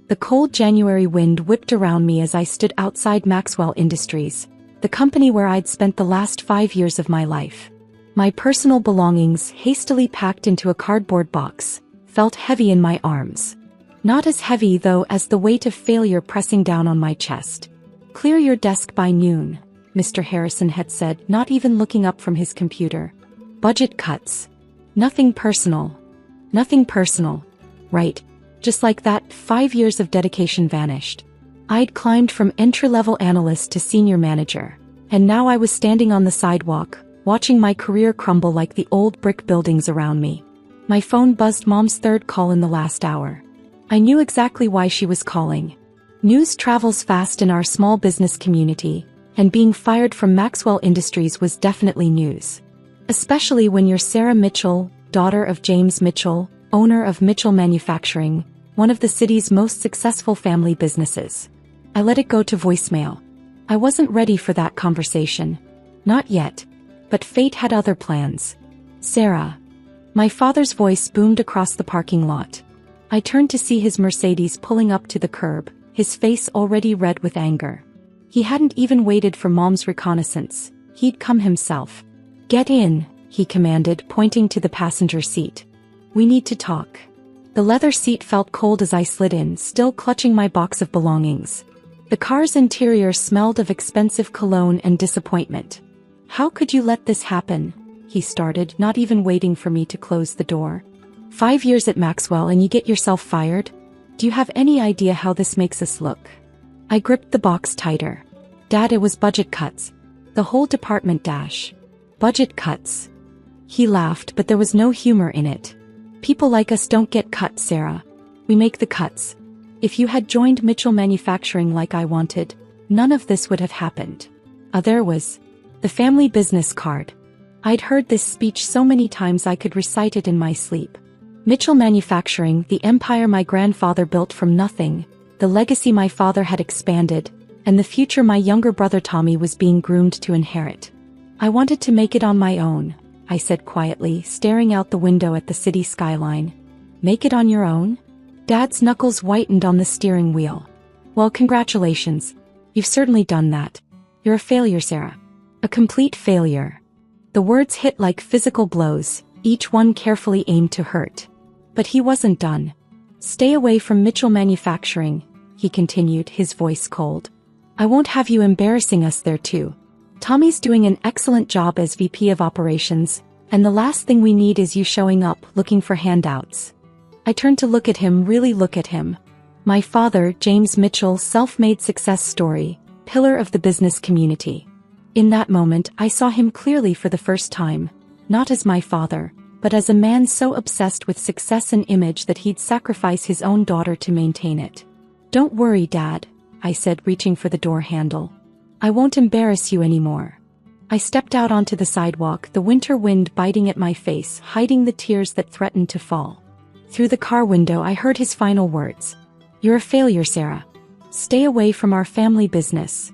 The cold January wind whipped around me as I stood outside Maxwell Industries, the company where I'd spent the last 5 years of my life. My personal belongings, hastily packed into a cardboard box, felt heavy in my arms. Not as heavy, though, as the weight of failure pressing down on my chest. "Clear your desk by noon," Mr. Harrison had said, not even looking up from his computer. "Budget cuts. Nothing personal. Nothing personal." Right. Just like that, 5 years of dedication vanished. I'd climbed from entry-level analyst to senior manager, and now I was standing on the sidewalk, watching my career crumble like the old brick buildings around me. My phone buzzed. Mom's third call in the last hour. I knew exactly why she was calling. News travels fast in our small business community, and being fired from Maxwell Industries was definitely news. Especially when you're Sarah Mitchell, daughter of James Mitchell, owner of Mitchell Manufacturing, one of the city's most successful family businesses. I let it go to voicemail. I wasn't ready for that conversation. Not yet. But fate had other plans. "Sarah." My father's voice boomed across the parking lot. I turned to see his Mercedes pulling up to the curb, his face already red with anger. He hadn't even waited for Mom's reconnaissance. He'd come himself. "Get in," he commanded, pointing to the passenger seat. "We need to talk." The leather seat felt cold as I slid in, still clutching my box of belongings. The car's interior smelled of expensive cologne and disappointment. "How could you let this happen?" he started, not even waiting for me to close the door. 5 years at Maxwell and you get yourself fired? Do you have any idea how this makes us look?" I gripped the box tighter. "Dad, it was budget cuts. The whole department dash. Budget cuts." He laughed, but there was no humor in it. "People like us don't get cut, Sarah. We make the cuts. If you had joined Mitchell Manufacturing like I wanted, none of this would have happened." There was the family business card. I'd heard this speech so many times I could recite it in my sleep. Mitchell Manufacturing, the empire my grandfather built from nothing, the legacy my father had expanded, and the future my younger brother Tommy was being groomed to inherit. "I wanted to make it on my own," I said quietly, staring out the window at the city skyline. "Make it on your own?" Dad's knuckles whitened on the steering wheel. "Well, congratulations. You've certainly done that. You're a failure, Sarah. A complete failure." The words hit like physical blows, each one carefully aimed to hurt. But he wasn't done. "Stay away from Mitchell Manufacturing," he continued, his voice cold. "I won't have you embarrassing us there too. Tommy's doing an excellent job as VP of Operations, and the last thing we need is you showing up looking for handouts." I turned to look at him, really look at him. My father, James Mitchell, self-made success story, pillar of the business community. In that moment, I saw him clearly for the first time, not as my father, but as a man so obsessed with success and image that he'd sacrifice his own daughter to maintain it. "Don't worry, Dad," I said, reaching for the door handle. "I won't embarrass you anymore." I stepped out onto the sidewalk, the winter wind biting at my face, hiding the tears that threatened to fall. Through the car window I heard his final words. "You're a failure, Sarah. Stay away from our family business."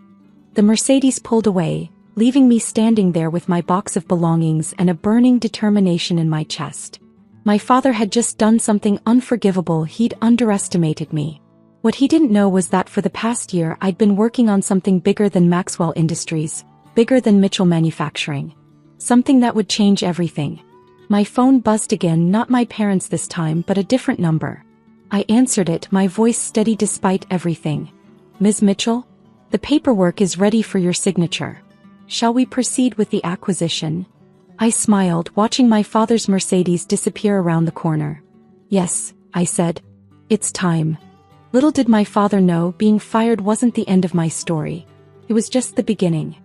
The Mercedes pulled away, leaving me standing there with my box of belongings and a burning determination in my chest. My father had just done something unforgivable. He'd underestimated me. What he didn't know was that for the past year I'd been working on something bigger than Maxwell Industries, bigger than Mitchell Manufacturing. Something that would change everything. My phone buzzed again, not my parents this time, but a different number. I answered it, my voice steady despite everything. "Ms. Mitchell? The paperwork is ready for your signature. Shall we proceed with the acquisition?" I smiled, watching my father's Mercedes disappear around the corner. "Yes," I said. "It's time." Little did my father know, being fired wasn't the end of my story. It was just the beginning.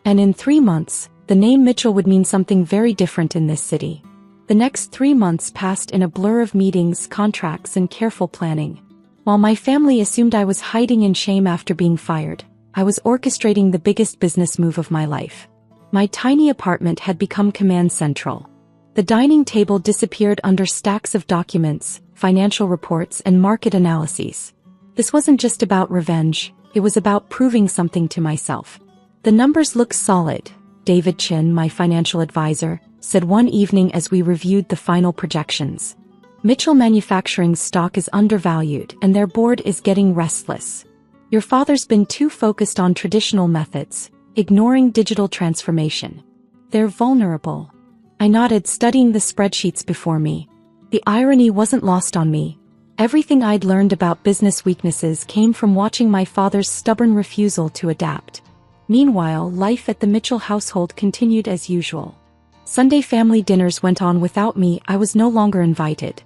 And in 3 months, the name Mitchell would mean something very different in this city. The next 3 months passed in a blur of meetings, contracts, and careful planning. While my family assumed I was hiding in shame after being fired, I was orchestrating the biggest business move of my life. My tiny apartment had become command central. The dining table disappeared under stacks of documents, financial reports, and market analyses. This wasn't just about revenge, it was about proving something to myself. "The numbers look solid," David Chin, my financial advisor, said one evening as we reviewed the final projections. Mitchell Manufacturing's stock is undervalued and their board is getting restless. Your father's been too focused on traditional methods, ignoring digital transformation. They're vulnerable. I nodded, studying the spreadsheets before me. The irony wasn't lost on me. Everything I'd learned about business weaknesses came from watching my father's stubborn refusal to adapt. Meanwhile, life at the Mitchell household continued as usual. Sunday family dinners went on without me. I was no longer invited.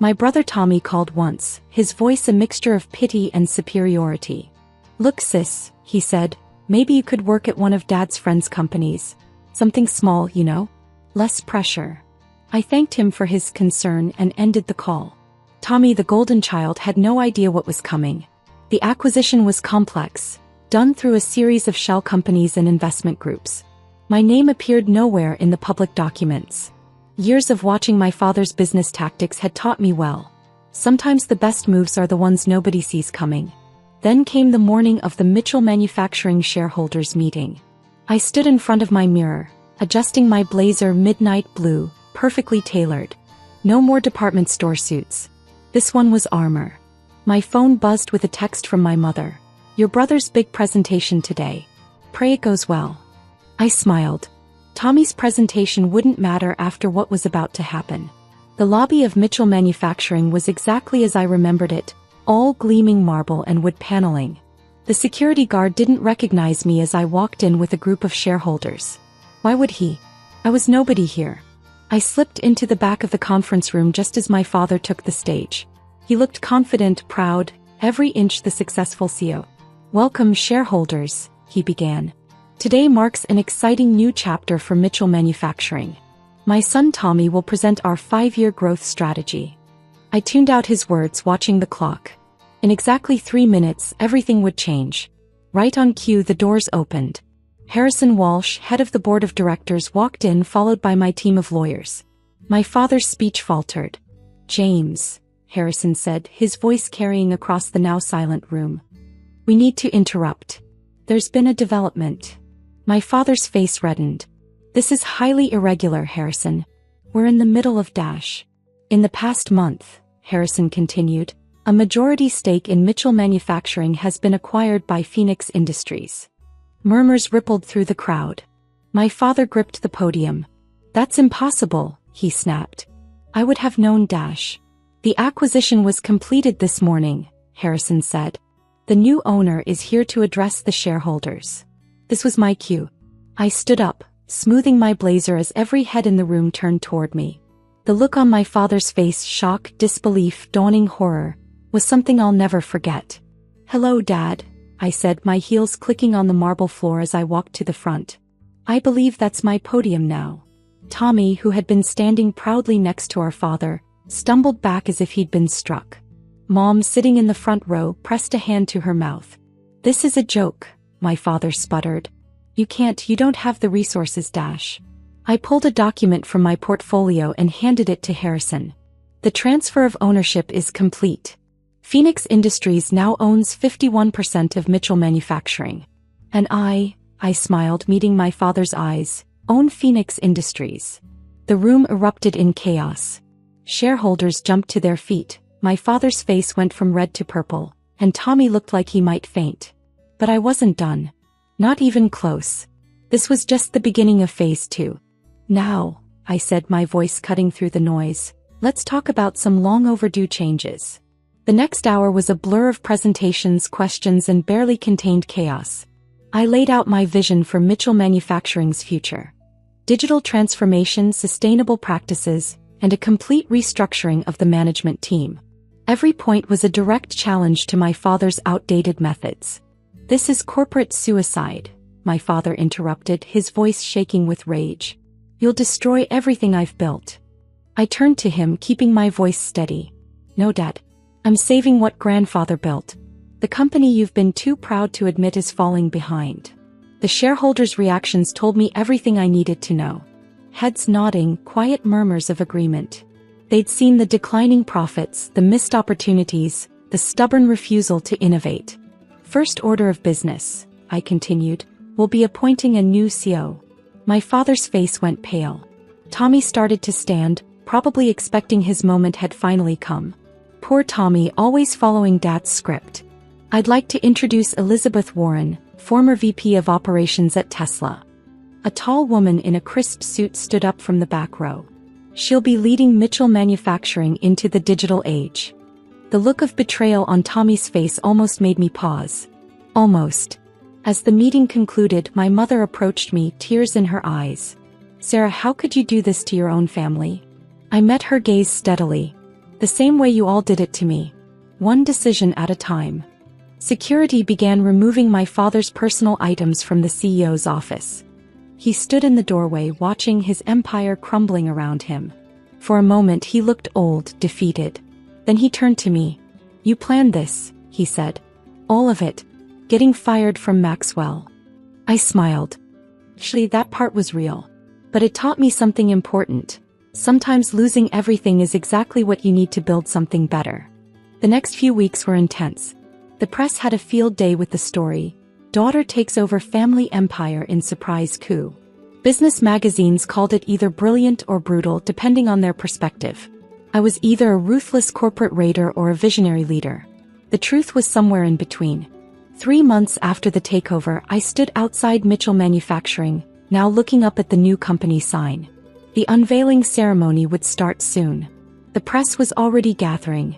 My brother Tommy called once, his voice a mixture of pity and superiority. "Look, sis," he said, "maybe you could work at one of Dad's friends' companies. Something small, you know? Less pressure." I thanked him for his concern and ended the call. Tommy, the golden child, had no idea what was coming. The acquisition was complex, done through a series of shell companies and investment groups. My name appeared nowhere in the public documents. Years of watching my father's business tactics had taught me well. Sometimes the best moves are the ones nobody sees coming. Then came the morning of the Mitchell Manufacturing shareholders meeting. I stood in front of my mirror, adjusting my blazer, midnight blue, perfectly tailored. No more department store suits. This one was armor. My phone buzzed with a text from my mother. "Your brother's big presentation today. Pray it goes well." I smiled. Tommy's presentation wouldn't matter after what was about to happen. The lobby of Mitchell Manufacturing was exactly as I remembered it, all gleaming marble and wood paneling. The security guard didn't recognize me as I walked in with a group of shareholders. Why would he? I was nobody here. I slipped into the back of the conference room just as my father took the stage. He looked confident, proud, every inch the successful CEO. "Welcome, shareholders," he began. "Today marks an exciting new chapter for Mitchell Manufacturing. My son Tommy will present our 5-year growth strategy." I tuned out his words, watching the clock. In exactly 3 minutes, everything would change. Right on cue, the doors opened. Harrison Walsh, head of the board of directors, walked in, followed by my team of lawyers. My father's speech faltered. "James," Harrison said, his voice carrying across the now silent room. "We need to interrupt. There's been a development." My father's face reddened. "This is highly irregular, Harrison. We're in the middle of dash." "In the past month," Harrison continued, "a majority stake in Mitchell Manufacturing has been acquired by Phoenix Industries." Murmurs rippled through the crowd. My father gripped the podium. "That's impossible," he snapped. "I would have known dash." "The acquisition was completed this morning," Harrison said. "The new owner is here to address the shareholders." This was my cue. I stood up, smoothing my blazer as every head in the room turned toward me. The look on my father's face, shock, disbelief, dawning horror, was something I'll never forget. "Hello, Dad," I said, my heels clicking on the marble floor as I walked to the front. "I believe that's my podium now." Tommy, who had been standing proudly next to our father, stumbled back as if he'd been struck. Mom, sitting in the front row, pressed a hand to her mouth. "This is a joke," my father sputtered. You don't have the resources, dash." I pulled a document from my portfolio and handed it to Harrison. "The transfer of ownership is complete. Phoenix Industries now owns 51% of Mitchell Manufacturing. And I smiled, meeting my father's eyes, own Phoenix Industries." The room erupted in chaos. Shareholders jumped to their feet, my father's face went from red to purple, and Tommy looked like he might faint. But I wasn't done. Not even close. This was just the beginning of phase 2. "Now," I said, my voice cutting through the noise, "let's talk about some long overdue changes." The next hour was a blur of presentations, questions, and barely contained chaos. I laid out my vision for Mitchell Manufacturing's future. Digital transformation, sustainable practices, and a complete restructuring of the management team. Every point was a direct challenge to my father's outdated methods. "This is corporate suicide," my father interrupted, his voice shaking with rage. "You'll destroy everything I've built." I turned to him, keeping my voice steady. "No, Dad. I'm saving what grandfather built. The company you've been too proud to admit is falling behind." The shareholders' reactions told me everything I needed to know. Heads nodding, quiet murmurs of agreement. They'd seen the declining profits, the missed opportunities, the stubborn refusal to innovate. "First order of business," I continued, "will be appointing a new CEO." My father's face went pale. Tommy started to stand, probably expecting his moment had finally come. Poor Tommy, always following Dad's script. I'd like to introduce Elizabeth Warren, former VP of Operations at Tesla. A tall woman in a crisp suit stood up from the back row. She'll be leading Mitchell Manufacturing into the digital age. The look of betrayal on Tommy's face almost made me pause. Almost. As the meeting concluded, my mother approached me, tears in her eyes. "Sarah, how could you do this to your own family?" I met her gaze steadily. "The same way you all did it to me. One decision at a time." Security began removing my father's personal items from the CEO's office. He stood in the doorway watching his empire crumbling around him. For a moment he looked old, defeated. Then he turned to me. "You planned this," he said. "All of it. Getting fired from Maxwell." I smiled. Actually, that part was real. But it taught me something important. Sometimes losing everything is exactly what you need to build something better. The next few weeks were intense. The press had a field day with the story, "Daughter takes over family empire in surprise coup." Business magazines called it either brilliant or brutal depending on their perspective. I was either a ruthless corporate raider or a visionary leader. The truth was somewhere in between. 3 months after the takeover, I stood outside Mitchell Manufacturing, now looking up at the new company sign. The unveiling ceremony would start soon. The press was already gathering.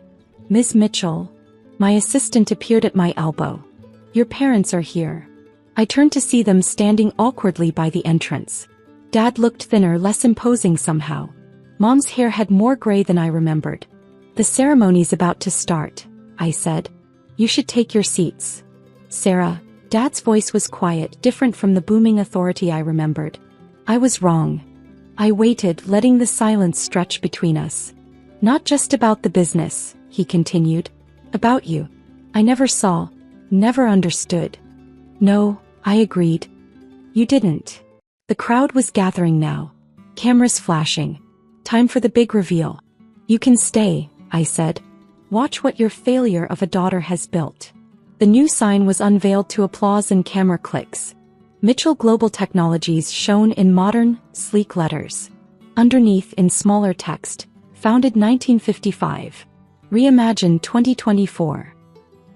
"Ms. Mitchell." My assistant appeared at my elbow. "Your parents are here." I turned to see them standing awkwardly by the entrance. Dad looked thinner, less imposing somehow. Mom's hair had more gray than I remembered. "The ceremony's about to start," I said. "You should take your seats." "Sarah." Dad's voice was quiet, different from the booming authority I remembered. I was wrong. I waited, letting the silence stretch between us. "Not just about the business," he continued. "About you. I never saw, never understood." "No," I agreed. "You didn't." The crowd was gathering now. Cameras flashing. Time for the big reveal. "You can stay," I said. "Watch what your failure of a daughter has built." The new sign was unveiled to applause and camera clicks. Mitchell Global Technologies shone in modern, sleek letters. Underneath, in smaller text, "Founded 1955. Reimagined 2024.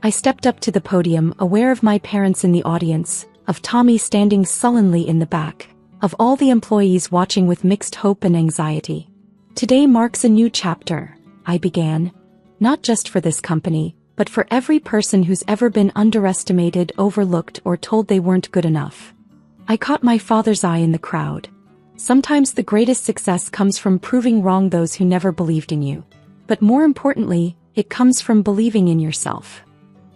I stepped up to the podium, aware of my parents in the audience, of Tommy standing sullenly in the back, of all the employees watching with mixed hope and anxiety. "Today marks a new chapter," I began. "Not just for this company, but for every person who's ever been underestimated, overlooked, or told they weren't good enough." I caught my father's eye in the crowd. Sometimes the greatest success comes from proving wrong those who never believed in you. But more importantly, it comes from believing in yourself.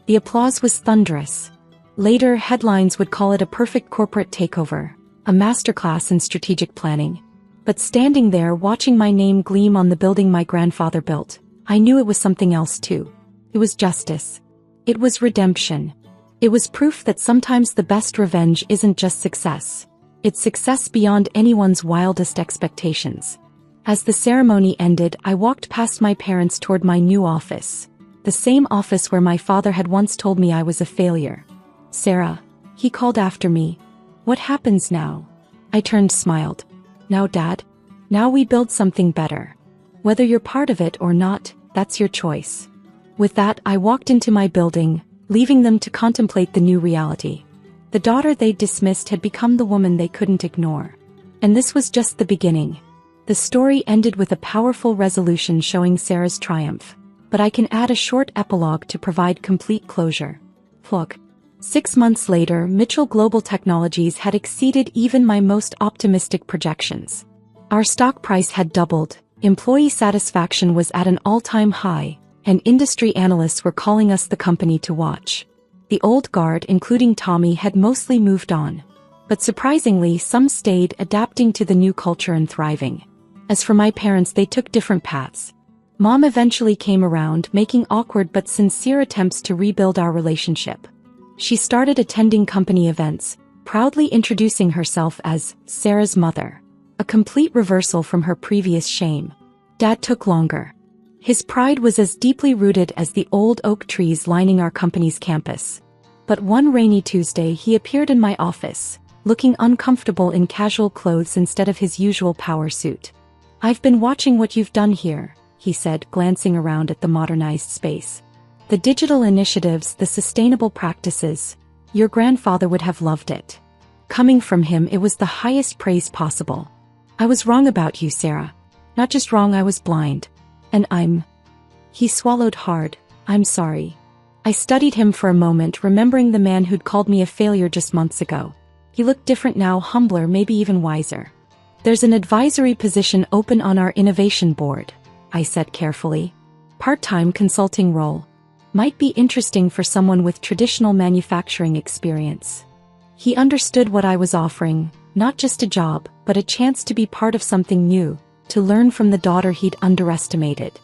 The applause was thunderous. Later, headlines would call it a perfect corporate takeover, a masterclass in strategic planning. But standing there watching my name gleam on the building my grandfather built, I knew it was something else too. It was justice. It was redemption. It was proof that sometimes the best revenge isn't just success. It's success beyond anyone's wildest expectations. As the ceremony ended, I walked past my parents toward my new office. The same office where my father had once told me I was a failure. "Sarah," he called after me. "What happens now?" I turned, smiled. "Now, Dad? Now we build something better. Whether you're part of it or not, that's your choice." With that, I walked into my building, leaving them to contemplate the new reality. The daughter they'd dismissed had become the woman they couldn't ignore. And this was just the beginning. The story ended with a powerful resolution showing Sarah's triumph. But I can add a short epilogue to provide complete closure. Look. 6 months later, Mitchell Global Technologies had exceeded even my most optimistic projections. Our stock price had doubled, employee satisfaction was at an all-time high, and industry analysts were calling us the company to watch. The old guard, including Tommy, had mostly moved on. But surprisingly, some stayed, adapting to the new culture and thriving. As for my parents, they took different paths. Mom eventually came around, making awkward but sincere attempts to rebuild our relationship. She started attending company events, proudly introducing herself as Sarah's mother. A complete reversal from her previous shame. Dad took longer. His pride was as deeply rooted as the old oak trees lining our company's campus. But one rainy Tuesday he appeared in my office, looking uncomfortable in casual clothes instead of his usual power suit. I've been watching what you've done here, he said, glancing around at the modernized space. The digital initiatives, the sustainable practices. Your grandfather would have loved it. Coming from him, it was the highest praise possible. I was wrong about you, Sarah. Not just wrong, I was blind. And He swallowed hard. I'm sorry. I studied him for a moment, remembering the man who'd called me a failure just months ago. He looked different now, humbler, maybe even wiser. There's an advisory position open on our innovation board, I said carefully. Part-time consulting role. Might be interesting for someone with traditional manufacturing experience. He understood what I was offering, not just a job, but a chance to be part of something new, to learn from the daughter he'd underestimated.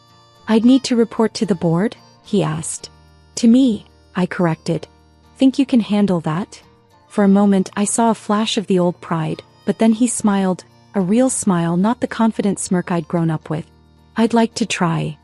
I'd need to report to the board? He asked. To me, I corrected. Think you can handle that? For a moment I saw a flash of the old pride, but then he smiled, a real smile, not the confident smirk I'd grown up with. I'd like to try.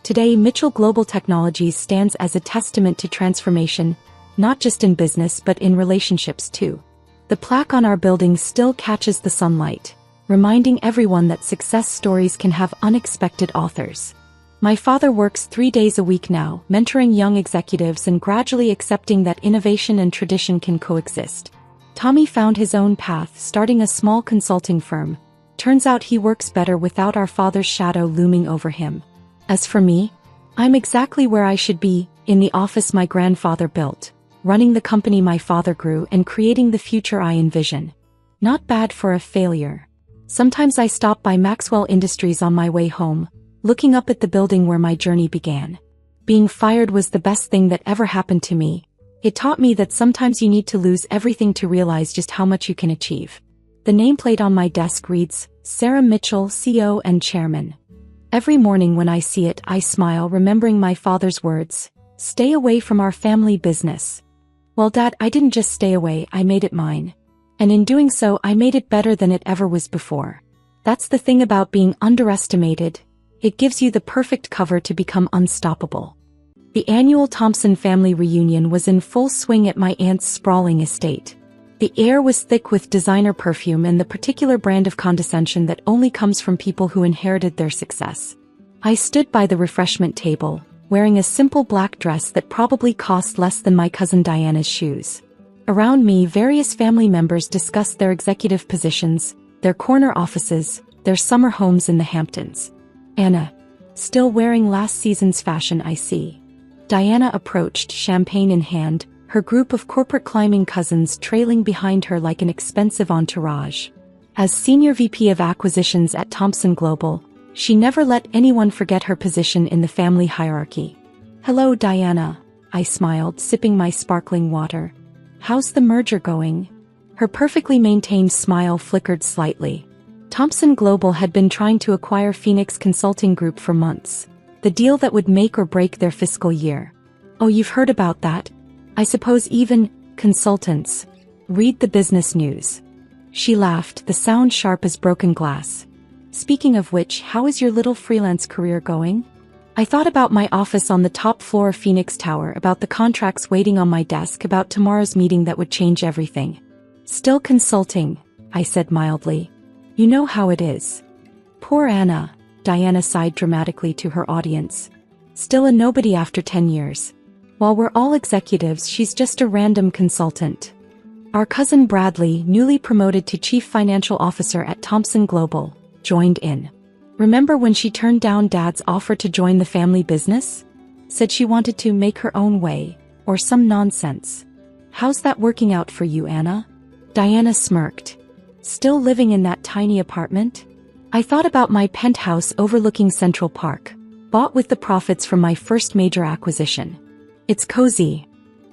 Today, Mitchell Global Technologies stands as a testament to transformation, not just in business but in relationships too. The plaque on our building still catches the sunlight, reminding everyone that success stories can have unexpected authors. My father works 3 days a week now, mentoring young executives and gradually accepting that innovation and tradition can coexist. Tommy found his own path, starting a small consulting firm. Turns out he works better without our father's shadow looming over him. As for me, I'm exactly where I should be, in the office my grandfather built, running the company my father grew, and creating the future I envision. Not bad for a failure. Sometimes I stop by Maxwell Industries on my way home, looking up at the building where my journey began. Being fired was the best thing that ever happened to me. It taught me that sometimes you need to lose everything to realize just how much you can achieve. The nameplate on my desk reads, Sarah Mitchell, CEO and Chairman. Every morning when I see it, I smile, remembering my father's words, stay away from our family business. Well, Dad, I didn't just stay away, I made it mine. And in doing so, I made it better than it ever was before. That's the thing about being underestimated. It gives you the perfect cover to become unstoppable. The annual Thompson family reunion was in full swing at my aunt's sprawling estate. The air was thick with designer perfume and the particular brand of condescension that only comes from people who inherited their success. I stood by the refreshment table, wearing a simple black dress that probably cost less than my cousin Diana's shoes. Around me, various family members discussed their executive positions, their corner offices, their summer homes in the Hamptons. Anna. Still wearing last season's fashion, I see. Diana approached, champagne in hand, her group of corporate climbing cousins trailing behind her like an expensive entourage. As Senior VP of Acquisitions at Thompson Global, she never let anyone forget her position in the family hierarchy. Hello, Diana, I smiled, sipping my sparkling water. How's the merger going? Her perfectly maintained smile flickered slightly. Thompson Global had been trying to acquire Phoenix Consulting Group for months, the deal that would make or break their fiscal year. Oh, you've heard about that? I suppose even consultants read the business news. She laughed, the sound sharp as broken glass. Speaking of which, how is your little freelance career going? I thought about my office on the top floor of Phoenix Tower, about the contracts waiting on my desk, about tomorrow's meeting that would change everything. Still consulting, I said mildly. You know how it is. Poor Anna, Diana sighed dramatically to her audience. Still a nobody after 10 years. While we're all executives, she's just a random consultant. Our cousin Bradley, newly promoted to Chief Financial Officer at Thompson Global, joined in. Remember when she turned down Dad's offer to join the family business? Said she wanted to make her own way, or some nonsense. How's that working out for you, Anna? Diana smirked. Still living in that tiny apartment? I thought about my penthouse overlooking Central Park, bought with the profits from my first major acquisition. It's cozy.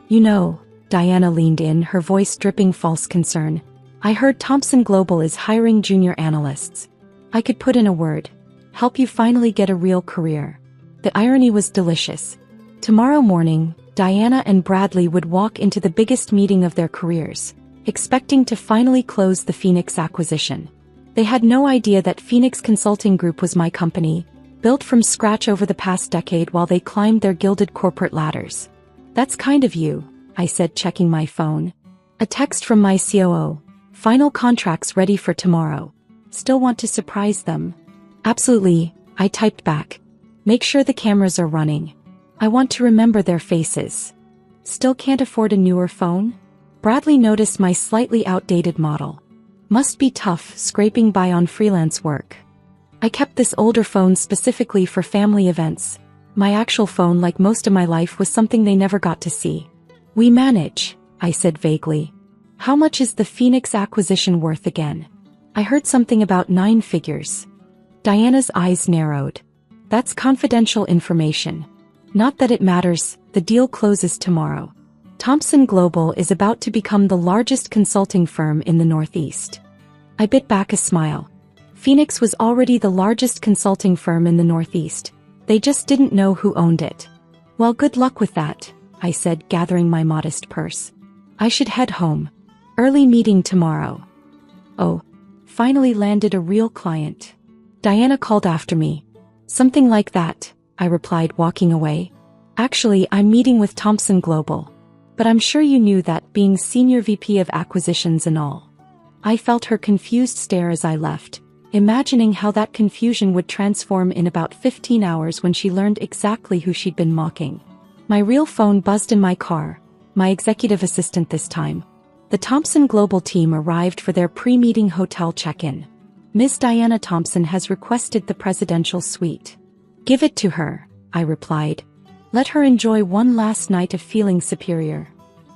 You know, Diana leaned in, her voice dripping false concern. I heard Thompson Global is hiring junior analysts. I could put in a word. Help you finally get a real career. The irony was delicious. Tomorrow morning, Diana and Bradley would walk into the biggest meeting of their careers, expecting to finally close the Phoenix acquisition. They had no idea that Phoenix Consulting Group was my company, built from scratch over the past decade while they climbed their gilded corporate ladders. That's kind of you, I said, checking my phone. A text from my COO. Final contracts ready for tomorrow. Still want to surprise them? Absolutely, I typed back. Make sure the cameras are running. I want to remember their faces. Still can't afford a newer phone? Bradley noticed my slightly outdated model. Must be tough scraping by on freelance work. I kept this older phone specifically for family events. My actual phone, like most of my life, was something they never got to see. We manage, I said vaguely. How much is the Phoenix acquisition worth again? I heard something about 9 figures. Diana's eyes narrowed. That's confidential information. Not that it matters, the deal closes tomorrow. Thomson Global is about to become the largest consulting firm in the Northeast. I bit back a smile. Phoenix was already the largest consulting firm in the Northeast. They just didn't know who owned it. Well, good luck with that, I said, gathering my modest purse. I should head home. Early meeting tomorrow. Oh, finally landed a real client. Diana called after me. Something like that, I replied, walking away. Actually, I'm meeting with Thomson Global. But I'm sure you knew that, being Senior VP of Acquisitions and all. I felt her confused stare as I left, imagining how that confusion would transform in about 15 hours when she learned exactly who she'd been mocking. My real phone buzzed in my car, my executive assistant this time. The Thomson Global team arrived for their pre-meeting hotel check-in. Ms. Diana Thompson has requested the presidential suite. Give it to her, I replied. Let her enjoy one last night of feeling superior.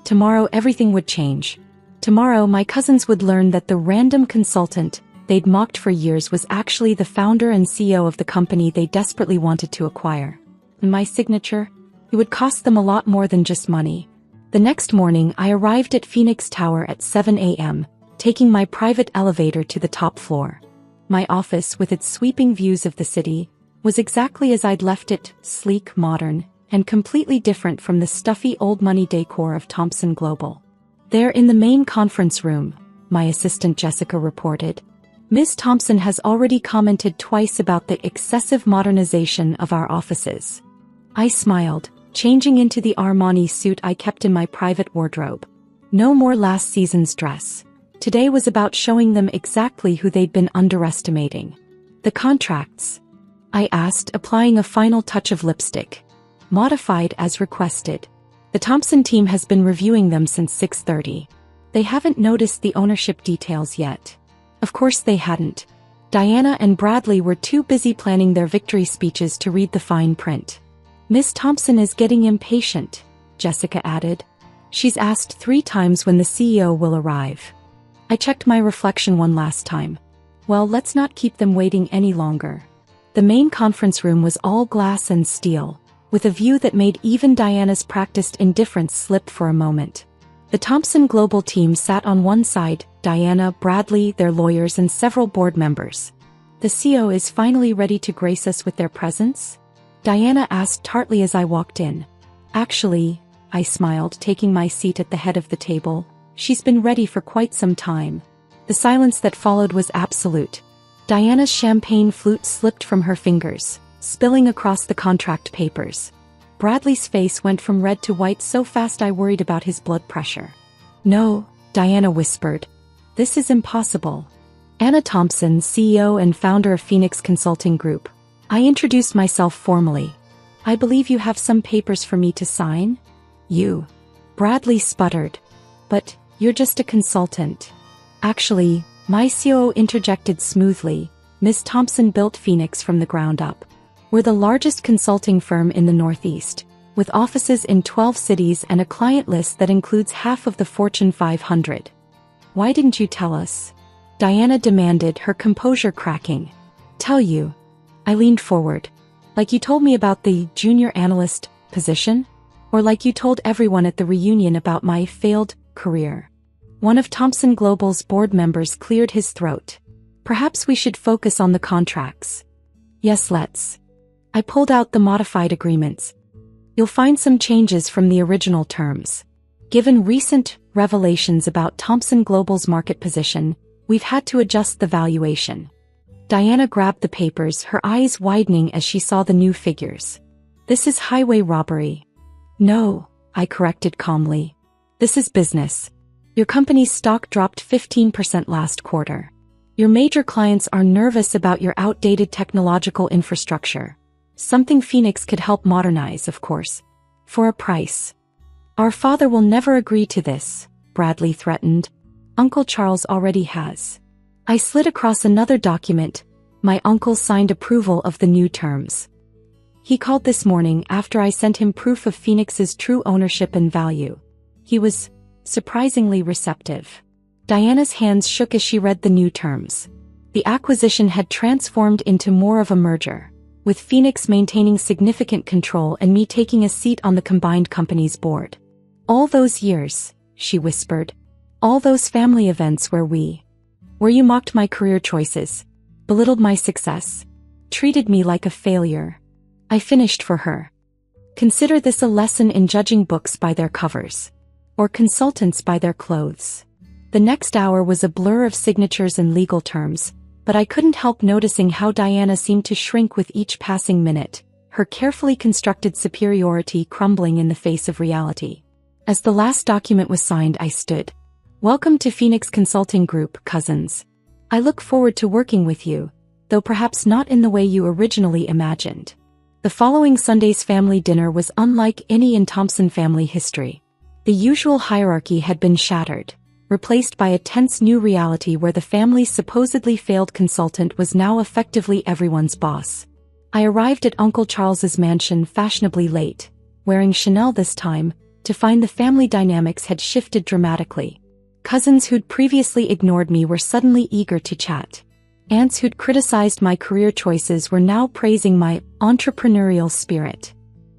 Tomorrow everything would change. Tomorrow my cousins would learn that the random consultant they'd mocked for years was actually the founder and CEO of the company they desperately wanted to acquire. And my signature? It would cost them a lot more than just money. The next morning I arrived at Phoenix Tower at 7 a.m., taking my private elevator to the top floor. My office, with its sweeping views of the city, was exactly as I'd left it, sleek, modern, and completely different from the stuffy old-money decor of Thomson Global. There in the main conference room, my assistant Jessica reported, Ms. Thompson has already commented twice about the excessive modernization of our offices. I smiled, changing into the Armani suit I kept in my private wardrobe. No more last season's dress. Today was about showing them exactly who they'd been underestimating. The contracts? I asked, applying a final touch of lipstick. Modified as requested. The Thompson team has been reviewing them since 6:30. They haven't noticed the ownership details yet. Of course they hadn't. Diana and Bradley were too busy planning their victory speeches to read the fine print. Miss Thompson is getting impatient, Jessica added. She's asked 3 times when the CEO will arrive. I checked my reflection one last time. Well, let's not keep them waiting any longer. The main conference room was all glass and steel, with a view that made even Diana's practiced indifference slip for a moment. The Thomson Global team sat on one side, Diana, Bradley, their lawyers, and several board members. The CEO is finally ready to grace us with their presence? Diana asked tartly as I walked in. Actually, I smiled, taking my seat at the head of the table. She's been ready for quite some time. The silence that followed was absolute. Diana's champagne flute slipped from her fingers, spilling across the contract papers. Bradley's face went from red to white so fast I worried about his blood pressure. No, Diana whispered. This is impossible. Anna Thompson, CEO and founder of Phoenix Consulting Group. I introduced myself formally. I believe you have some papers for me to sign? You. Bradley sputtered. But, you're just a consultant. Actually, my COO interjected smoothly. Ms. Thompson built Phoenix from the ground up. We're the largest consulting firm in the Northeast, with offices in 12 cities and a client list that includes half of the Fortune 500. Why didn't you tell us? Diana demanded, her composure cracking. Tell you. I leaned forward. Like you told me about the junior analyst position? Or like you told everyone at the reunion about my failed career? One of Thomson Global's board members cleared his throat. Perhaps we should focus on the contracts. Yes, let's. I pulled out the modified agreements. You'll find some changes from the original terms. Given recent revelations about Thomson Global's market position, we've had to adjust the valuation. Diana grabbed the papers, her eyes widening as she saw the new figures. This is highway robbery. No, I corrected calmly. This is business. Your company's stock dropped 15% last quarter. Your major clients are nervous about your outdated technological infrastructure. Something Phoenix could help modernize, of course. For a price. Our father will never agree to this, Bradley threatened. Uncle Charles already has. I slid across another document. My uncle signed approval of the new terms. He called this morning after I sent him proof of Phoenix's true ownership and value. He was surprisingly receptive. Diana's hands shook as she read the new terms. The acquisition had transformed into more of a merger, with Phoenix maintaining significant control and me taking a seat on the combined company's board. All those years, she whispered. All those family events where you mocked my career choices, belittled my success, treated me like a failure. I finished for her. Consider this a lesson in judging books by their covers. Or consultants by their clothes. The next hour was a blur of signatures and legal terms, but I couldn't help noticing how Diana seemed to shrink with each passing minute, her carefully constructed superiority crumbling in the face of reality. As the last document was signed, I stood. Welcome to Phoenix Consulting Group, cousins. I look forward to working with you, though perhaps not in the way you originally imagined. The following Sunday's family dinner was unlike any in Thompson family history. The usual hierarchy had been shattered, replaced by a tense new reality where the family's supposedly failed consultant was now effectively everyone's boss. I arrived at Uncle Charles's mansion fashionably late, wearing Chanel this time, to find the family dynamics had shifted dramatically. Cousins who'd previously ignored me were suddenly eager to chat. Aunts who'd criticized my career choices were now praising my entrepreneurial spirit.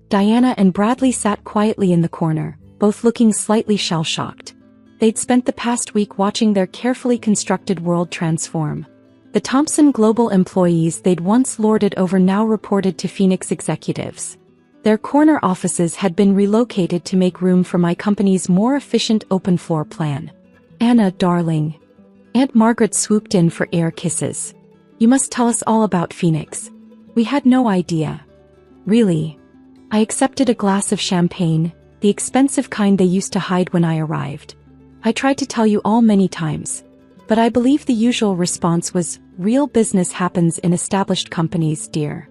Diana and Bradley sat quietly in the corner, both looking slightly shell-shocked. They'd spent the past week watching their carefully constructed world transform. The Thompson Global employees they'd once lorded over now reported to Phoenix executives. Their corner offices had been relocated to make room for my company's more efficient open floor plan. Anna, darling. Aunt Margaret swooped in for air kisses. You must tell us all about Phoenix. We had no idea. Really? I accepted a glass of champagne, the expensive kind they used to hide when I arrived. I tried to tell you all many times, but I believe the usual response was, real business happens in established companies, dear.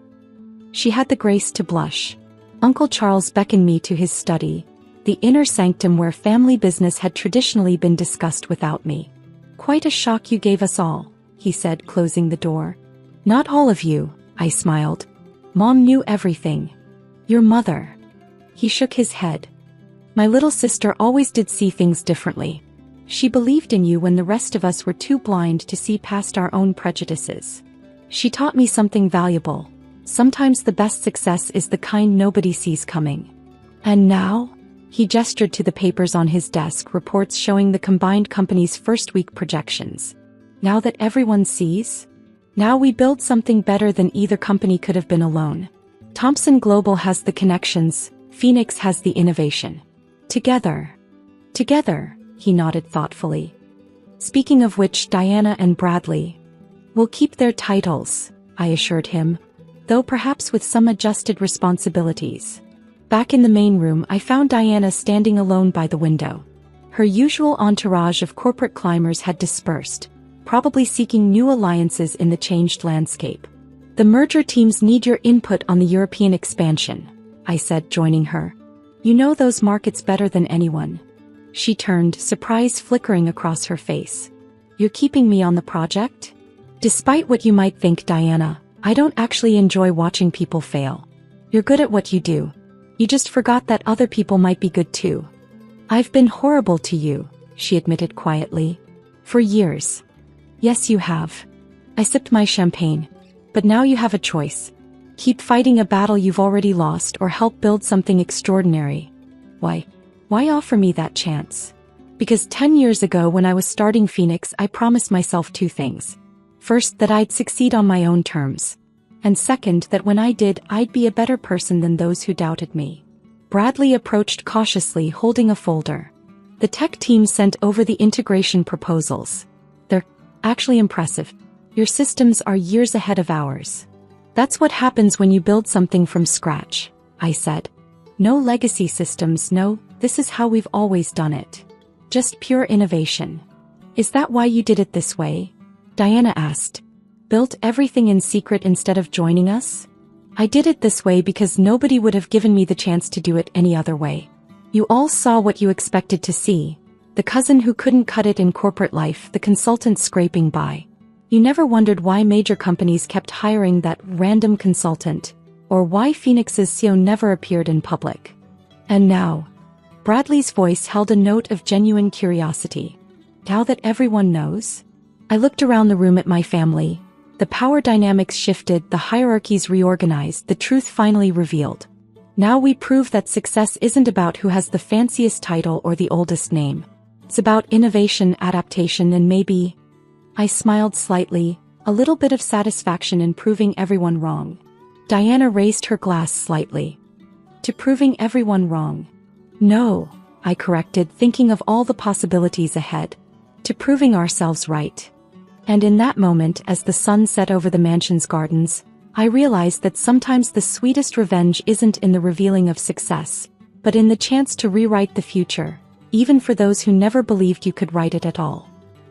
She had the grace to blush. Uncle Charles beckoned me to his study, the inner sanctum where family business had traditionally been discussed without me. Quite a shock you gave us all, he said, closing the door. Not all of you, I smiled. Mom knew everything. Your mother. He shook his head. My little sister always did see things differently. She believed in you when the rest of us were too blind to see past our own prejudices. She taught me something valuable. Sometimes the best success is the kind nobody sees coming. And now? He gestured to the papers on his desk, reports showing the combined company's first-week projections. Now that everyone sees? Now we build something better than either company could have been alone. Thompson Global has the connections, Phoenix has the innovation. Together, he nodded thoughtfully. Speaking of which, Diana and Bradley will keep their titles, I assured him, though perhaps with some adjusted responsibilities. Back in the main room, I found Diana standing alone by the window. Her usual entourage of corporate climbers had dispersed, probably seeking new alliances in the changed landscape. The merger teams need your input on the European expansion, I said, joining her. You know those markets better than anyone. She turned, surprise flickering across her face. You're keeping me on the project? Despite what you might think, Diana, I don't actually enjoy watching people fail. You're good at what you do. You just forgot that other people might be good too. I've been horrible to you, she admitted quietly. For years. Yes, you have. I sipped my champagne. But now you have a choice. Keep fighting a battle you've already lost or help build something extraordinary. Why offer me that chance? Because 10 years ago when I was starting Phoenix, I promised myself two things. First, that I'd succeed on my own terms. And second, that when I did, I'd be a better person than those who doubted me. Bradley approached cautiously, holding a folder. The tech team sent over the integration proposals. They're actually impressive. Your systems are years ahead of ours. That's what happens when you build something from scratch, I said. No legacy systems, no, this is how we've always done it. Just pure innovation. Is that why you did it this way? Diana asked. Built everything in secret instead of joining us? I did it this way because nobody would have given me the chance to do it any other way. You all saw what you expected to see. The cousin who couldn't cut it in corporate life, the consultant scraping by. You never wondered why major companies kept hiring that random consultant, or why Phoenix's CEO never appeared in public. And now, Bradley's voice held a note of genuine curiosity. Now that everyone knows? I looked around the room at my family. The power dynamics shifted, the hierarchies reorganized, the truth finally revealed. Now we prove that success isn't about who has the fanciest title or the oldest name. It's about innovation, adaptation, and maybe... I smiled slightly, a little bit of satisfaction in proving everyone wrong. Diana raised her glass slightly. To proving everyone wrong. No, I corrected, thinking of all the possibilities ahead. To proving ourselves right. And in that moment, as the sun set over the mansion's gardens, I realized that sometimes the sweetest revenge isn't in the revealing of success, but in the chance to rewrite the future, even for those who never believed you could write it at all.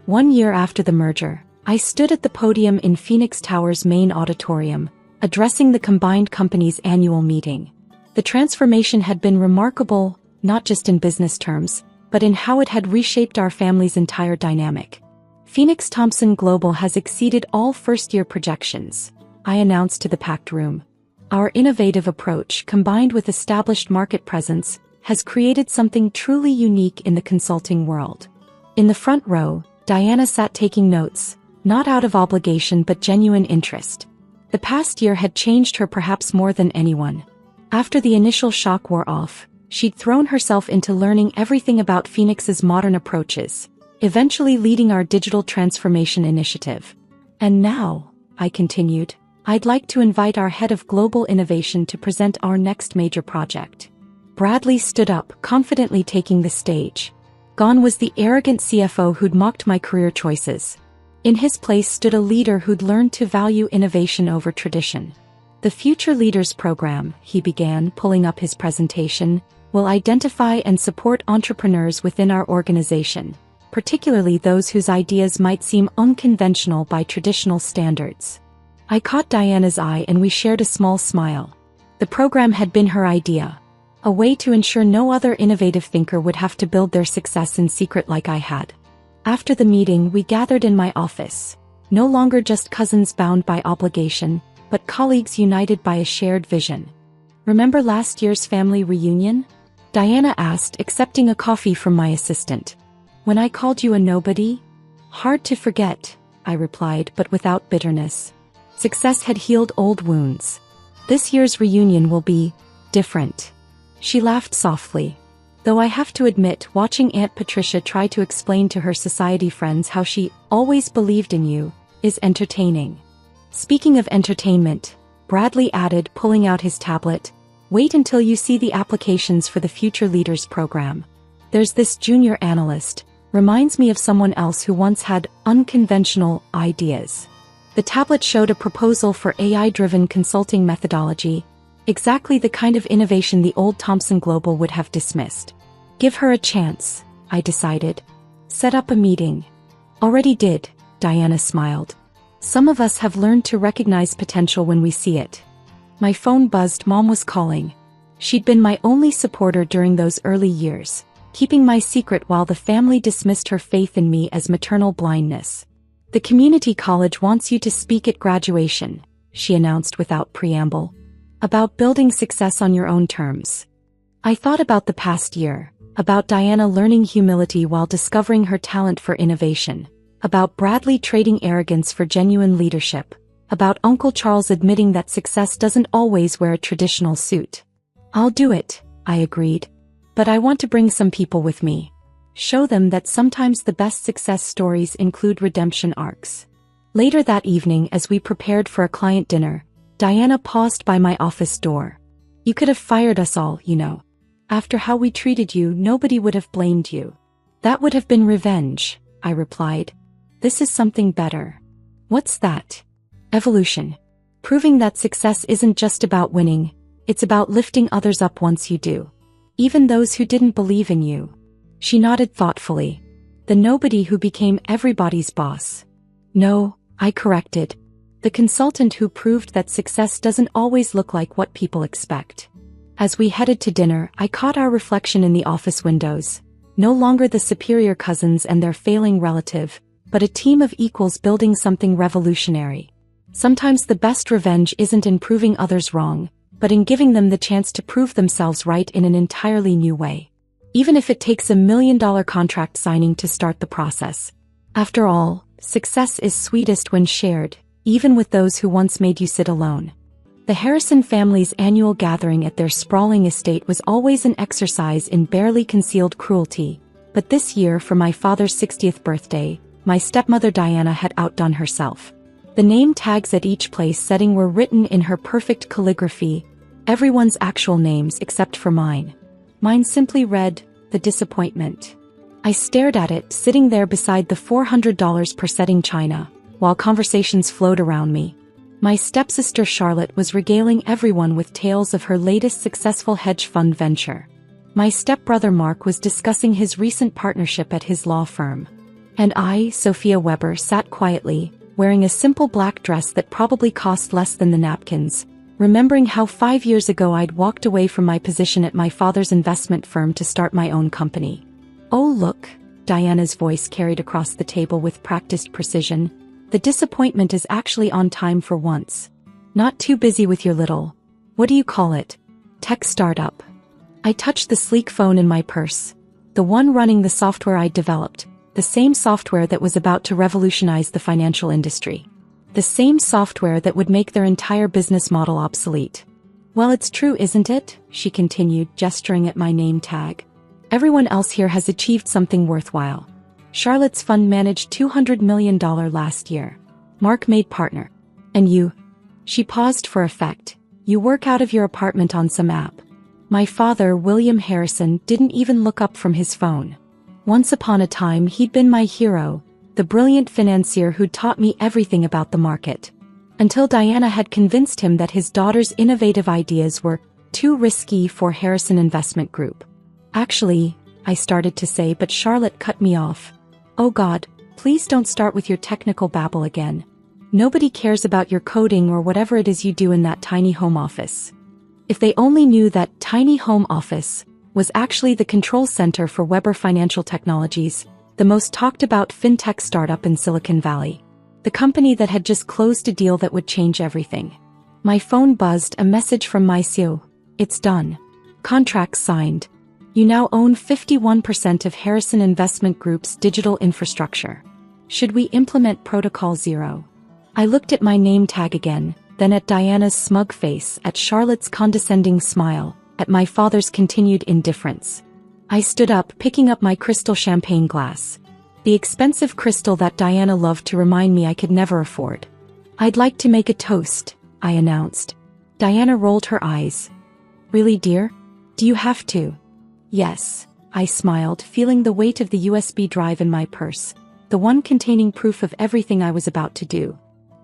1 year after the merger, I stood at the podium in Phoenix Tower's main auditorium, addressing the combined company's annual meeting. The transformation had been remarkable, not just in business terms, but in how it had reshaped our family's entire dynamic. Phoenix Thompson Global has exceeded all first-year projections, I announced to the packed room. Our innovative approach, combined with established market presence, has created something truly unique in the consulting world. In the front row, Diana sat taking notes, not out of obligation but genuine interest. The past year had changed her perhaps more than anyone. After the initial shock wore off, she'd thrown herself into learning everything about Phoenix's modern approaches, eventually leading our digital transformation initiative. And now, I continued, I'd like to invite our head of global innovation to present our next major project. Bradley stood up, confidently taking the stage. Gone was the arrogant CFO who'd mocked my career choices. In his place stood a leader who'd learned to value innovation over tradition. The Future Leaders Program, he began, pulling up his presentation, will identify and support entrepreneurs within our organization, particularly those whose ideas might seem unconventional by traditional standards. I caught Diana's eye and we shared a small smile. The program had been her idea. A way to ensure no other innovative thinker would have to build their success in secret like I had. After the meeting, we gathered in my office. No longer just cousins bound by obligation, but colleagues united by a shared vision. Remember last year's family reunion? Diana asked, accepting a coffee from my assistant. When I called you a nobody? Hard to forget, I replied, but without bitterness. Success had healed old wounds. This year's reunion will be different. She laughed softly. Though I have to admit, watching Aunt Patricia try to explain to her society friends how she always believed in you is entertaining. Speaking of entertainment, Bradley added, pulling out his tablet, wait until you see the applications for the Future Leaders Program. There's this junior analyst, reminds me of someone else who once had unconventional ideas. The tablet showed a proposal for AI-driven consulting methodology, exactly the kind of innovation the old Thompson Global would have dismissed. Give her a chance, I decided. Set up a meeting. Already did, Diana smiled. Some of us have learned to recognize potential when we see it. My phone buzzed. Mom was calling. She'd been my only supporter during those early years, keeping my secret while the family dismissed her faith in me as maternal blindness. The community college wants you to speak at graduation, she announced without preamble. About building success on your own terms. I thought about the past year, about Diana learning humility while discovering her talent for innovation, about Bradley trading arrogance for genuine leadership, about Uncle Charles admitting that success doesn't always wear a traditional suit. I'll do it, I agreed. But I want to bring some people with me. Show them that sometimes the best success stories include redemption arcs. Later that evening, as we prepared for a client dinner, Diana paused by my office door. You could have fired us all, you know. After how we treated you, nobody would have blamed you. That would have been revenge, I replied. This is something better. What's that? Evolution. Proving that success isn't just about winning, it's about lifting others up once you do. Even those who didn't believe in you. She nodded thoughtfully. The nobody who became everybody's boss. No, I corrected. The consultant who proved that success doesn't always look like what people expect. As we headed to dinner, I caught our reflection in the office windows. No longer the superior cousins and their failing relative, but a team of equals building something revolutionary. Sometimes the best revenge isn't in proving others wrong, but in giving them the chance to prove themselves right in an entirely new way. Even if it takes $1 million contract signing to start the process. After all, success is sweetest when shared, even with those who once made you sit alone. The Harrison family's annual gathering at their sprawling estate was always an exercise in barely concealed cruelty, but this year for my father's 60th birthday, my stepmother Diana had outdone herself. The name tags at each place setting were written in her perfect calligraphy, everyone's actual names except for mine. Mine simply read, "The Disappointment." I stared at it, sitting there beside the $400 per setting china, while conversations flowed around me. My stepsister Charlotte was regaling everyone with tales of her latest successful hedge fund venture. My stepbrother Mark was discussing his recent partnership at his law firm. And I, Sophia Weber, sat quietly, wearing a simple black dress that probably cost less than the napkins, remembering how 5 years ago I'd walked away from my position at my father's investment firm to start my own company. "Oh look," Diana's voice carried across the table with practiced precision, "the disappointment is actually on time for once. Not too busy with your little, what do you call it, tech startup." I touched the sleek phone in my purse, the one running the software I'd developed, the same software that was about to revolutionize the financial industry. The same software that would make their entire business model obsolete. "Well, it's true, isn't it?" she continued, gesturing at my name tag. "Everyone else here has achieved something worthwhile. Charlotte's fund managed $200 million last year. Mark made partner. And you?" She paused for effect. "You work out of your apartment on some app." My father, William Harrison, didn't even look up from his phone. Once upon a time he'd been my hero, the brilliant financier who'd taught me everything about the market. Until Diana had convinced him that his daughter's innovative ideas were too risky for Harrison Investment Group. "Actually," I started to say, but Charlotte cut me off. "Oh God, please don't start with your technical babble again. Nobody cares about your coding or whatever it is you do in that tiny home office." If they only knew that tiny home office was actually the control center for Weber Financial Technologies, the most talked about fintech startup in Silicon Valley. The company that had just closed a deal that would change everything. My phone buzzed, a message from my CEO. "It's done. Contracts signed. You now own 51% of Harrison Investment Group's digital infrastructure. Should we implement Protocol Zero?" I looked at my name tag again, then at Diana's smug face, at Charlotte's condescending smile, at my father's continued indifference. I stood up, picking up my crystal champagne glass. The expensive crystal that Diana loved to remind me I could never afford. "I'd like to make a toast," I announced. Diana rolled her eyes. "Really, dear? Do you have to?" "Yes," I smiled, feeling the weight of the USB drive in my purse, the one containing proof of everything I was about to do.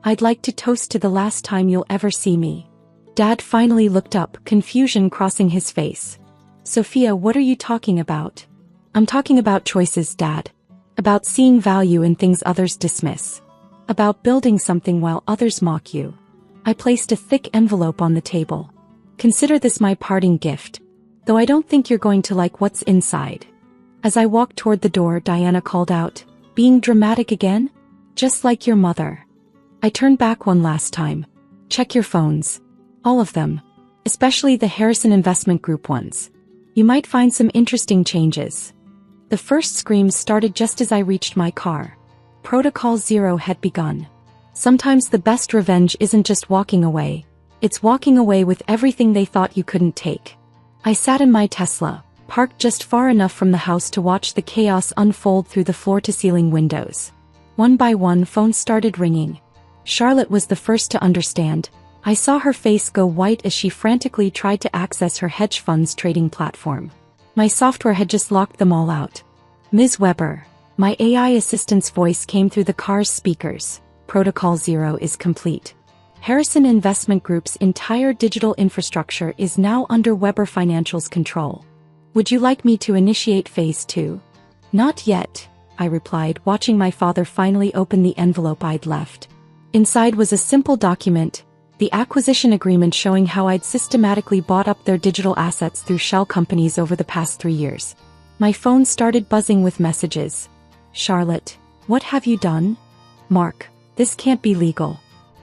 "I'd like to toast to the last time you'll ever see me." Dad finally looked up, confusion crossing his face. "Sophia, what are you talking about?" "I'm talking about choices, Dad. About seeing value in things others dismiss. About building something while others mock you." I placed a thick envelope on the table. "Consider this my parting gift. Though I don't think you're going to like what's inside." As I walked toward the door, Diana called out, "Being dramatic again? Just like your mother." I turned back one last time. "Check your phones. All of them. Especially the Harrison Investment Group ones. You might find some interesting changes." The first screams started just as I reached my car. Protocol Zero had begun. Sometimes the best revenge isn't just walking away. It's walking away with everything they thought you couldn't take. I sat in my Tesla, parked just far enough from the house to watch the chaos unfold through the floor-to-ceiling windows. One by one, phones started ringing. Charlotte was the first to understand. I saw her face go white as she frantically tried to access her hedge fund's trading platform. My software had just locked them all out. "Ms. Weber," my AI assistant's voice came through the car's speakers. "Protocol Zero is complete. Harrison Investment Group's entire digital infrastructure is now under Weber Financial's control. Would you like me to initiate Phase 2? "Not yet," I replied, watching my father finally open the envelope I'd left. Inside was a simple document, the acquisition agreement showing how I'd systematically bought up their digital assets through shell companies over the past 3 years. My phone started buzzing with messages. Charlotte, what have you done? Mark, this can't be legal.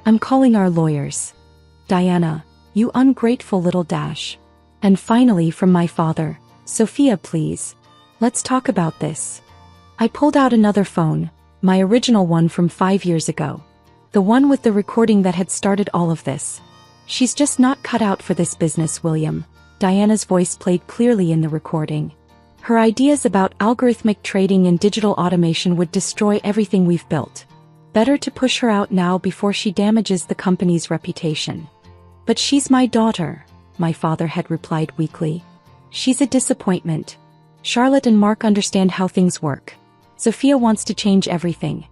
I'm calling our lawyers. Diana, you ungrateful little dash. And finally from my father, Sophia please. Let's talk about this. I pulled out another phone, my original one from 5 years ago. The one with the recording that had started all of this. She's just not cut out for this business, William. Diana's voice played clearly in the recording. Her ideas about algorithmic trading and digital automation would destroy everything we've built. Better to push her out now before she damages the company's reputation. But she's my daughter, my father had replied weakly. She's a disappointment. Charlotte and Mark understand how things work. Sophia wants to change everything.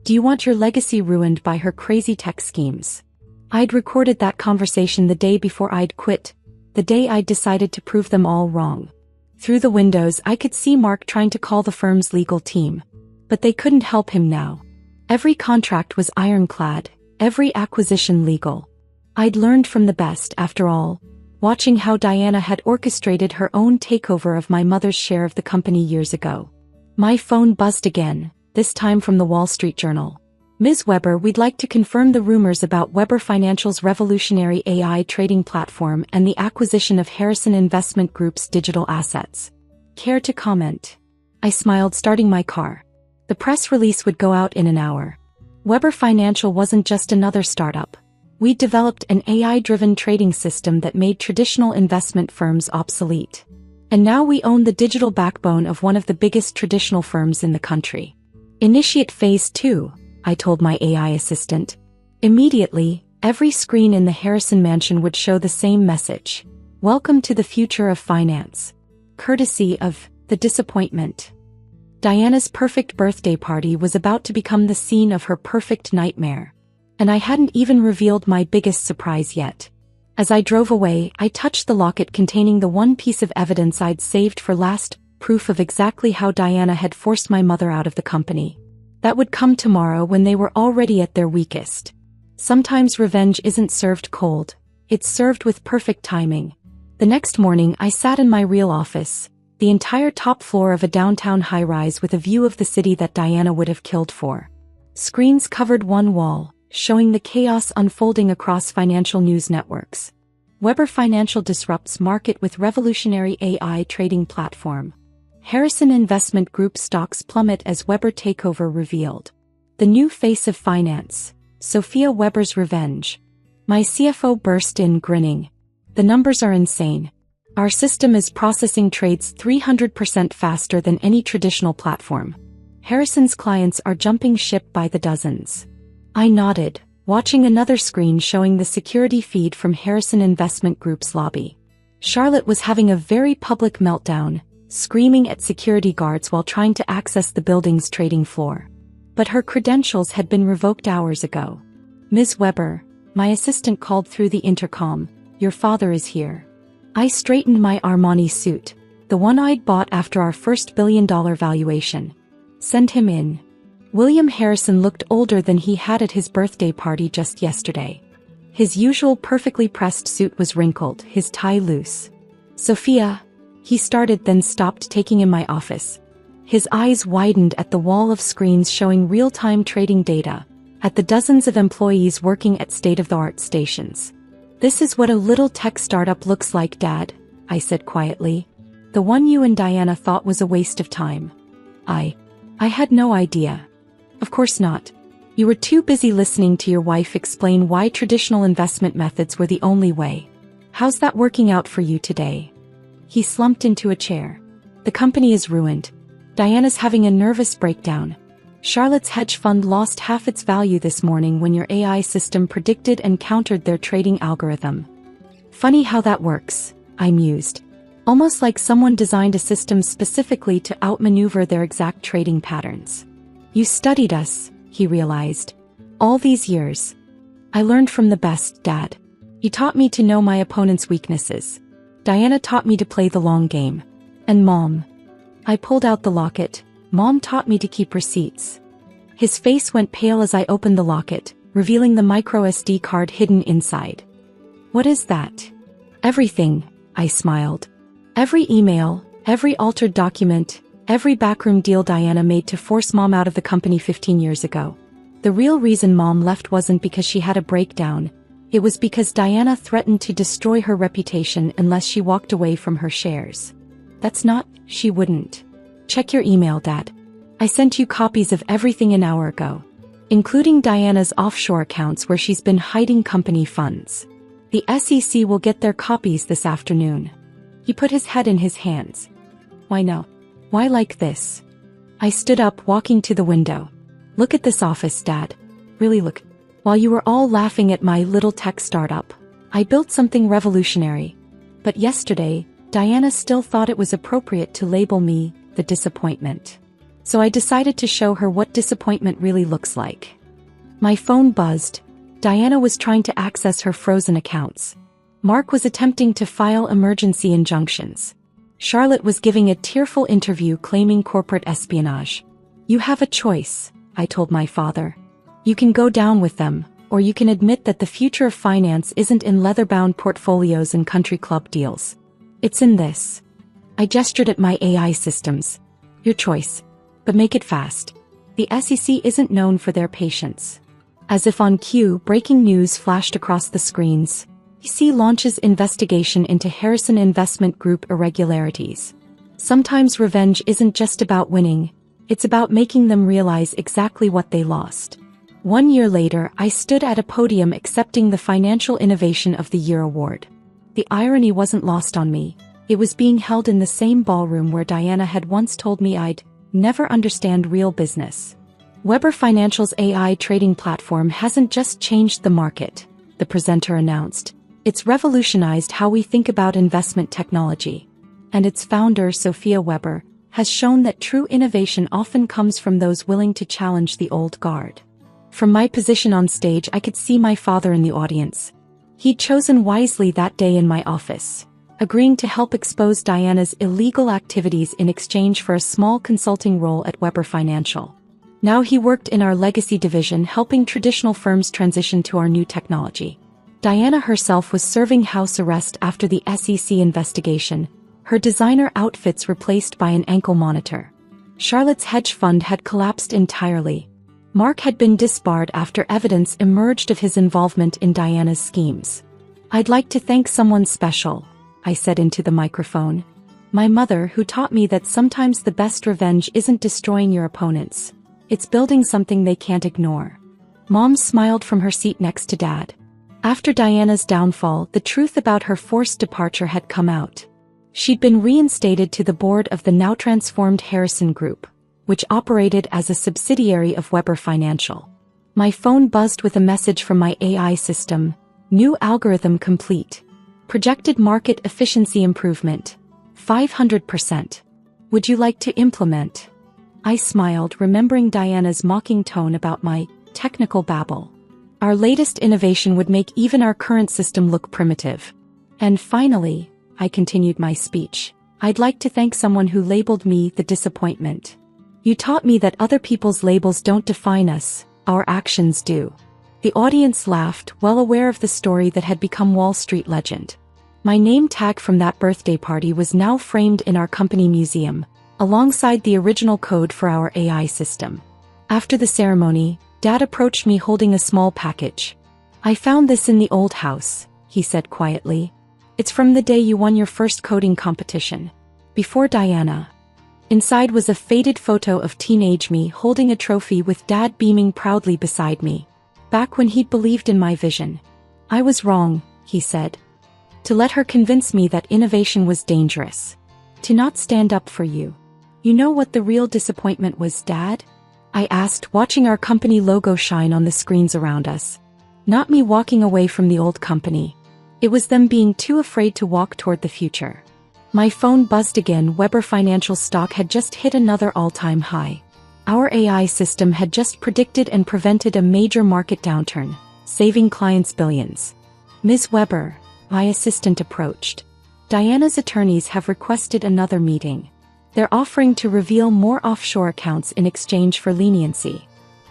Do you want your legacy ruined by her crazy tech schemes? I'd recorded that conversation the day before I'd quit, the day I'd decided to prove them all wrong. Through the windows I could see Mark trying to call the firm's legal team. But they couldn't help him now. Every contract was ironclad, every acquisition legal. I'd learned from the best after all, watching how Diana had orchestrated her own takeover of my mother's share of the company years ago. My phone buzzed again. This time from the Wall Street Journal. Ms. Weber, we'd like to confirm the rumors about Weber Financial's revolutionary AI trading platform and the acquisition of Harrison Investment Group's digital assets. Care to comment? I smiled, starting my car. The press release would go out in an hour. Weber Financial wasn't just another startup. We'd developed an AI-driven trading system that made traditional investment firms obsolete. And now we own the digital backbone of one of the biggest traditional firms in the country. Initiate phase 2, I told my AI assistant. Immediately, every screen in the Harrison mansion would show the same message. Welcome to the future of finance. Courtesy of The Disappointment. Diana's perfect birthday party was about to become the scene of her perfect nightmare. And I hadn't even revealed my biggest surprise yet. As I drove away, I touched the locket containing the one piece of evidence I'd saved for last, proof of exactly how Diana had forced my mother out of the company. That would come tomorrow when they were already at their weakest. Sometimes revenge isn't served cold, it's served with perfect timing. The next morning I sat in my real office, the entire top floor of a downtown high-rise with a view of the city that Diana would have killed for. Screens covered one wall, showing the chaos unfolding across financial news networks. Weber Financial disrupts market with revolutionary AI trading platform. Harrison Investment Group stocks plummet as Weber takeover revealed. The new face of finance, Sophia Weber's revenge. My CFO burst in, grinning. The numbers are insane. Our system is processing trades 300% faster than any traditional platform. Harrison's clients are jumping ship by the dozens. I nodded, watching another screen showing the security feed from Harrison Investment Group's lobby. Charlotte was having a very public meltdown, screaming at security guards while trying to access the building's trading floor. But her credentials had been revoked hours ago. Ms. Weber, my assistant called through the intercom, your father is here. I straightened my Armani suit, the one I'd bought after our first billion-dollar valuation. Send him in. William Harrison looked older than he had at his birthday party just yesterday. His usual perfectly pressed suit was wrinkled, his tie loose. Sophia, he started, then stopped, taking in my office. His eyes widened at the wall of screens showing real-time trading data, at the dozens of employees working at state-of-the-art stations. This is what a little tech startup looks like, Dad, I said quietly. The one you and Diana thought was a waste of time. I had no idea. Of course not. You were too busy listening to your wife explain why traditional investment methods were the only way. How's that working out for you today? He slumped into a chair. The company is ruined. Diana's having a nervous breakdown. Charlotte's hedge fund lost half its value this morning when your AI system predicted and countered their trading algorithm. Funny how that works, I mused. Almost like someone designed a system specifically to outmaneuver their exact trading patterns. You studied us, he realized. All these years. I learned from the best, Dad. You taught me to know my opponent's weaknesses. Diana taught me to play the long game. And Mom. I pulled out the locket. Mom taught me to keep receipts. His face went pale as I opened the locket, revealing the microSD card hidden inside. What is that? Everything, I smiled. Every email, every altered document, every backroom deal Diana made to force Mom out of the company 15 years ago. The real reason Mom left wasn't because she had a breakdown. It was because Diana threatened to destroy her reputation unless she walked away from her shares. That's not, she wouldn't. Check your email, Dad. I sent you copies of everything an hour ago, including Diana's offshore accounts where she's been hiding company funds. The SEC will get their copies this afternoon. He put his head in his hands. Why no? Why like this? I stood up, walking to the window. Look at this office, Dad. Really look. While you were all laughing at my little tech startup, I built something revolutionary. But yesterday, Diana still thought it was appropriate to label me the disappointment. So I decided to show her what disappointment really looks like. My phone buzzed. Diana was trying to access her frozen accounts. Mark was attempting to file emergency injunctions. Charlotte was giving a tearful interview claiming corporate espionage. You have a choice, I told my father. You can go down with them, or you can admit that the future of finance isn't in leather-bound portfolios and country club deals. It's in this. I gestured at my AI systems. Your choice. But make it fast. The SEC isn't known for their patience. As if on cue, breaking news flashed across the screens. SEC launches investigation into Harrison Investment Group irregularities. Sometimes revenge isn't just about winning, it's about making them realize exactly what they lost. 1 year later, I stood at a podium accepting the Financial Innovation of the Year award. The irony wasn't lost on me. It was being held in the same ballroom where Diana had once told me I'd never understand real business. Weber Financial's AI trading platform hasn't just changed the market, the presenter announced. It's revolutionized how we think about investment technology. And its founder, Sophia Weber, has shown that true innovation often comes from those willing to challenge the old guard. From my position on stage, I could see my father in the audience. He'd chosen wisely that day in my office, agreeing to help expose Diana's illegal activities in exchange for a small consulting role at Weber Financial. Now he worked in our legacy division, helping traditional firms transition to our new technology. Diana herself was serving house arrest after the SEC investigation, her designer outfits replaced by an ankle monitor. Charlotte's hedge fund had collapsed entirely. Mark had been disbarred after evidence emerged of his involvement in Diana's schemes. I'd like to thank someone special, I said into the microphone. My mother, who taught me that sometimes the best revenge isn't destroying your opponents. It's building something they can't ignore. Mom smiled from her seat next to Dad. After Diana's downfall, the truth about her forced departure had come out. She'd been reinstated to the board of the now transformed Harrison Group, which operated as a subsidiary of Weber Financial. My phone buzzed with a message from my AI system. New algorithm complete. Projected market efficiency improvement. 500%. Would you like to implement? I smiled, remembering Diana's mocking tone about my technical babble. Our latest innovation would make even our current system look primitive. And finally, I continued my speech. I'd like to thank someone who labeled me the disappointment. You taught me that other people's labels don't define us, our actions do. The audience laughed, well aware of the story that had become Wall Street legend. My name tag from that birthday party was now framed in our company museum, alongside the original code for our AI system. After the ceremony, Dad approached me holding a small package. I found this in the old house, he said quietly. It's from the day you won your first coding competition. Before Diana. Inside was a faded photo of teenage me holding a trophy with Dad beaming proudly beside me. Back when he'd believed in my vision. I was wrong, he said. To let her convince me that innovation was dangerous. To not stand up for you. You know what the real disappointment was, Dad? I asked, watching our company logo shine on the screens around us. Not me walking away from the old company. It was them being too afraid to walk toward the future. My phone buzzed again. Weber Financial stock had just hit another all-time high. Our AI system had just predicted and prevented a major market downturn, saving clients billions. Ms. Weber, my assistant approached. Diana's attorneys have requested another meeting. They're offering to reveal more offshore accounts in exchange for leniency.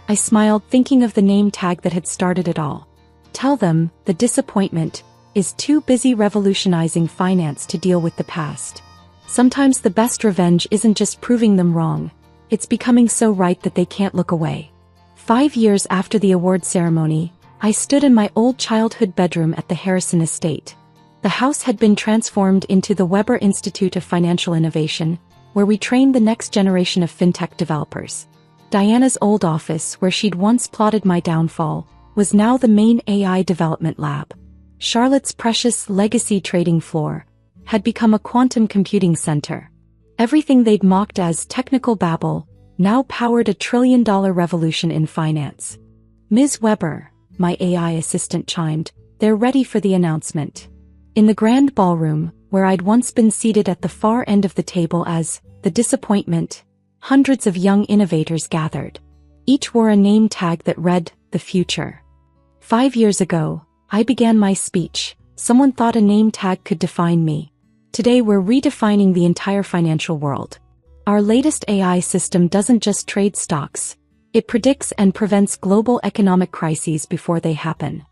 I smiled, thinking of the name tag that had started it all. Tell them, the disappointment is too busy revolutionizing finance to deal with the past. Sometimes the best revenge isn't just proving them wrong, it's becoming so right that they can't look away. 5 years after the award ceremony, I stood in my old childhood bedroom at the Harrison estate. The house had been transformed into the Weber Institute of Financial Innovation, where we trained the next generation of fintech developers. Diana's old office, where she'd once plotted my downfall, was now the main AI development lab. Charlotte's precious legacy trading floor had become a quantum computing center. Everything they'd mocked as technical babble now powered a trillion-dollar revolution in finance. "Ms. Weber," my AI assistant chimed, "they're ready for the announcement." In the grand ballroom, where I'd once been seated at the far end of the table as the disappointment, hundreds of young innovators gathered. Each wore a name tag that read, "The Future." 5 years ago, I began my speech. Someone thought a name tag could define me. Today we're redefining the entire financial world. Our latest AI system doesn't just trade stocks, it predicts and prevents global economic crises before they happen.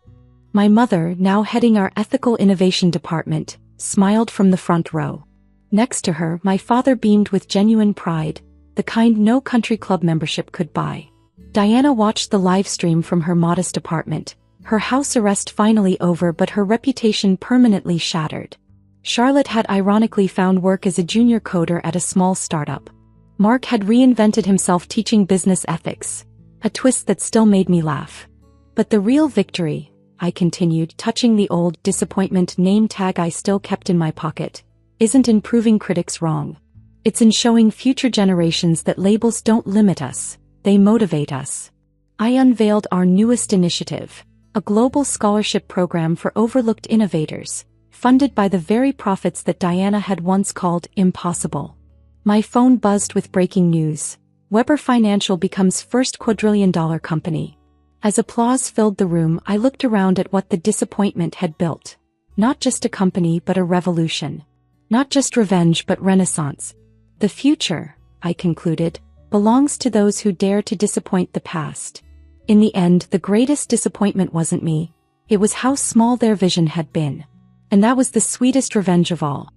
My mother, now heading our ethical innovation department, smiled from the front row. Next to her, my father beamed with genuine pride, the kind no country club membership could buy. Diana watched the live stream from her modest apartment, her house arrest finally over but her reputation permanently shattered. Charlotte had ironically found work as a junior coder at a small startup. Mark had reinvented himself teaching business ethics, a twist that still made me laugh. But the real victory, I continued, touching the old disappointment name tag I still kept in my pocket, isn't in proving critics wrong. It's in showing future generations that labels don't limit us, they motivate us. I unveiled our newest initiative, a global scholarship program for overlooked innovators, funded by the very profits that Diana had once called impossible. My phone buzzed with breaking news. Weber Financial becomes first quadrillion-dollar company. As applause filled the room, I looked around at what the disappointment had built. Not just a company but a revolution. Not just revenge but renaissance. The future, I concluded, belongs to those who dare to disappoint the past. In the end, the greatest disappointment wasn't me. It was how small their vision had been. And that was the sweetest revenge of all.